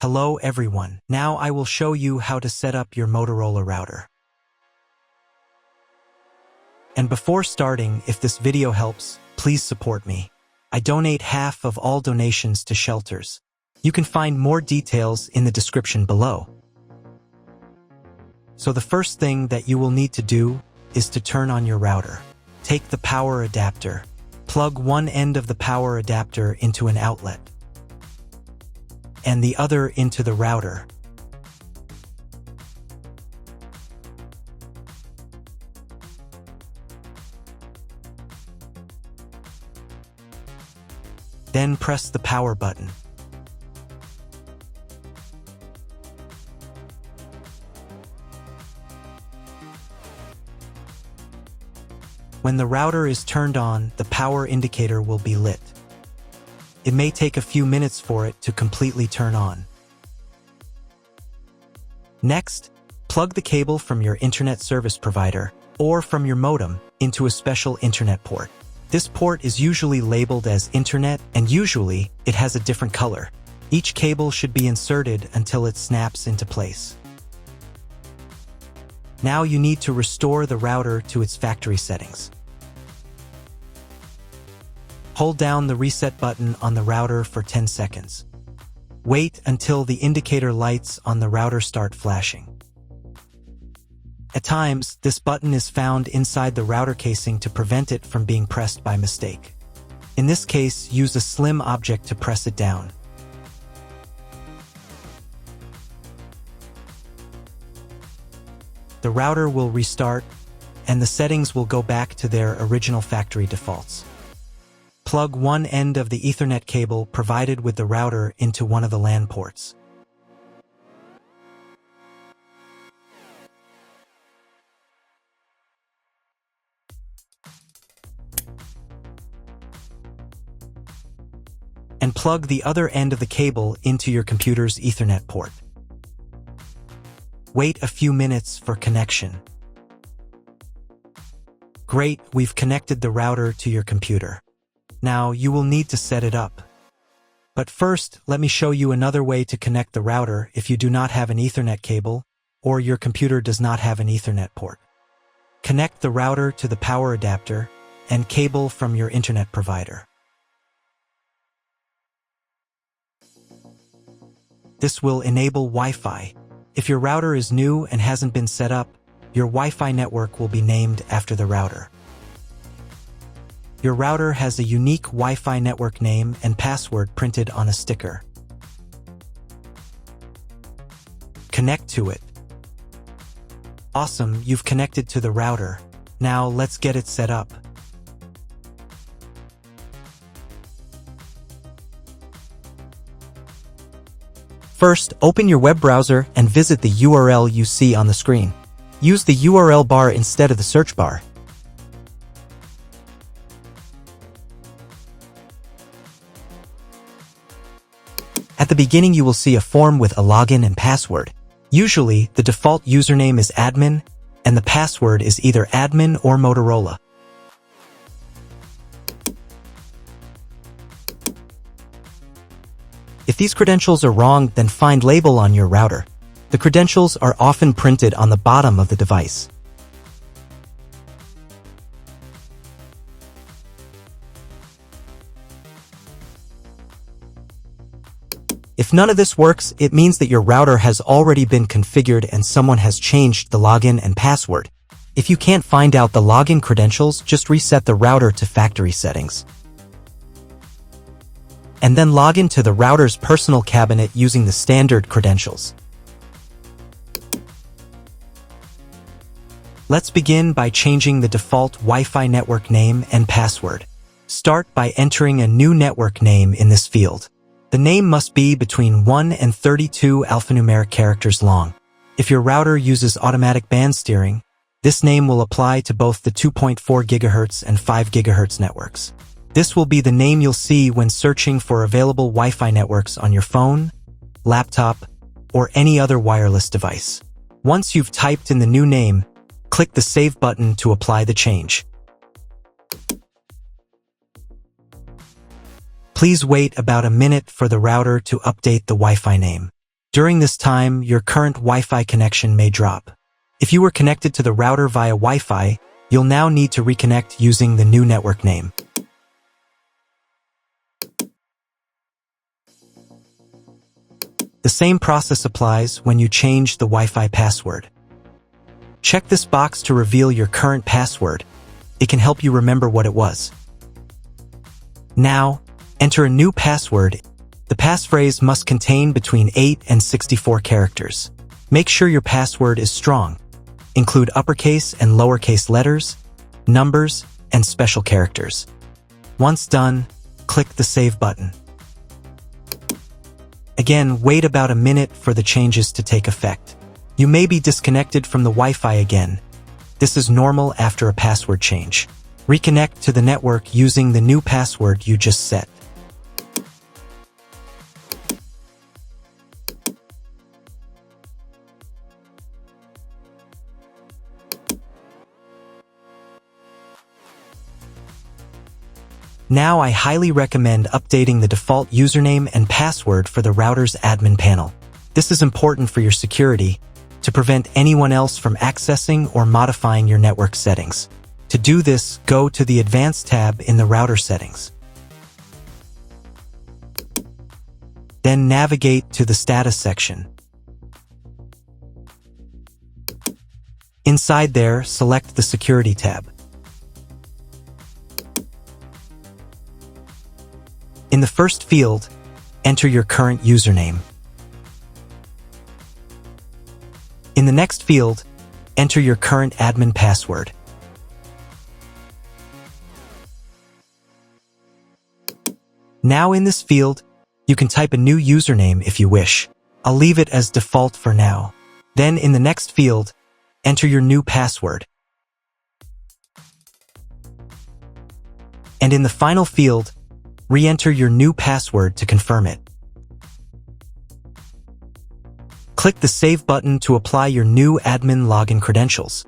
Hello everyone. Now I will show you how to set up your Motorola router. And before starting, if this video helps, please support me. I donate half of all donations to shelters. You can find more details in the description below. So the first thing that you will need to do is to turn on your router. Take the power adapter. Plug one end of the power adapter into an outlet and the other into the router. Then press the power button. When the router is turned on, the power indicator will be lit. It may take a few minutes for it to completely turn on. Next, plug the cable from your internet service provider or from your modem into a special internet port. This port is usually labeled as internet, and usually it has a different color. Each cable should be inserted until it snaps into place. Now you need to restore the router to its factory settings. Hold down the reset button on the router for 10 seconds. Wait until the indicator lights on the router start flashing. At times, this button is found inside the router casing to prevent it from being pressed by mistake. In this case, use a slim object to press it down. The router will restart, and the settings will go back to their original factory defaults. Plug one end of the Ethernet cable provided with the router into one of the LAN ports. And plug the other end of the cable into your computer's Ethernet port. Wait a few minutes for connection. Great, we've connected the router to your computer. Now you will need to set it up. But first, let me show you another way to connect the router if you do not have an Ethernet cable or your computer does not have an Ethernet port. Connect the router to the power adapter and cable from your internet provider. This will enable Wi-Fi. If your router is new and hasn't been set up, your Wi-Fi network will be named after the router. Your router has a unique Wi-Fi network name and password printed on a sticker. Connect to it. Awesome, you've connected to the router. Now let's get it set up. First, open your web browser and visit the URL you see on the screen. Use the URL bar instead of the search bar. At the beginning, you will see a form with a login and password. Usually, the default username is admin, and the password is either admin or Motorola. If these credentials are wrong, then find label on your router. The credentials are often printed on the bottom of the device. If none of this works, it means that your router has already been configured and someone has changed the login and password. If you can't find out the login credentials, just reset the router to factory settings. And then log into the router's personal cabinet using the standard credentials. Let's begin by changing the default Wi-Fi network name and password. Start by entering a new network name in this field. The name must be between 1 and 32 alphanumeric characters long. If your router uses automatic band steering, this name will apply to both the 2.4 GHz and 5 GHz networks. This will be the name you'll see when searching for available Wi-Fi networks on your phone, laptop, or any other wireless device. Once you've typed in the new name, click the Save button to apply the change. Please wait about a minute for the router to update the Wi-Fi name. During this time, your current Wi-Fi connection may drop. If you were connected to the router via Wi-Fi, you'll now need to reconnect using the new network name. The same process applies when you change the Wi-Fi password. Check this box to reveal your current password. It can help you remember what it was. Now, enter a new password. The passphrase must contain between 8 and 64 characters. Make sure your password is strong. Include uppercase and lowercase letters, numbers, and special characters. Once done, click the Save button. Again, wait about a minute for the changes to take effect. You may be disconnected from the Wi-Fi again. This is normal after a password change. Reconnect to the network using the new password you just set. Now I highly recommend updating the default username and password for the router's admin panel. This is important for your security, to prevent anyone else from accessing or modifying your network settings. To do this, go to the Advanced tab in the router settings. Then navigate to the Status section. Inside there, select the Security tab. In the first field, enter your current username. In the next field, enter your current admin password. Now in this field, you can type a new username if you wish. I'll leave it as default for now. Then in the next field, enter your new password. And in the final field, re-enter your new password to confirm it. Click the Save button to apply your new admin login credentials.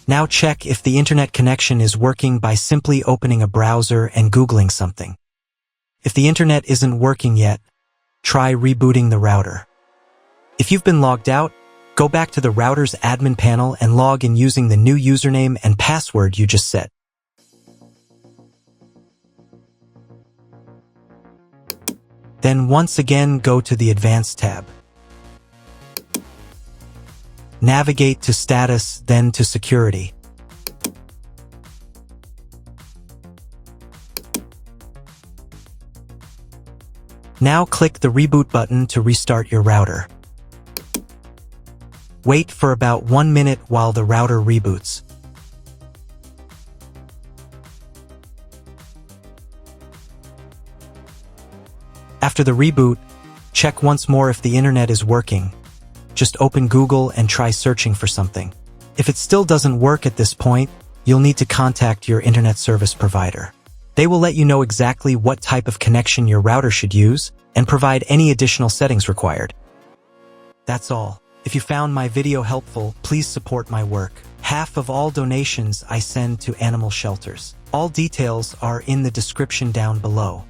Now check if the internet connection is working by simply opening a browser and Googling something. If the internet isn't working yet, try rebooting the router. If you've been logged out, go back to the router's admin panel and log in using the new username and password you just set. Then once again go to the Advanced tab. Navigate to Status, then to Security. Now click the Reboot button to restart your router. Wait for about 1 minute while the router reboots. After the reboot, check once more if the internet is working. Just open Google and try searching for something. If it still doesn't work at this point, you'll need to contact your internet service provider. They will let you know exactly what type of connection your router should use and provide any additional settings required. That's all. If you found my video helpful, please support my work. Half of all donations I send to animal shelters. All details are in the description down below.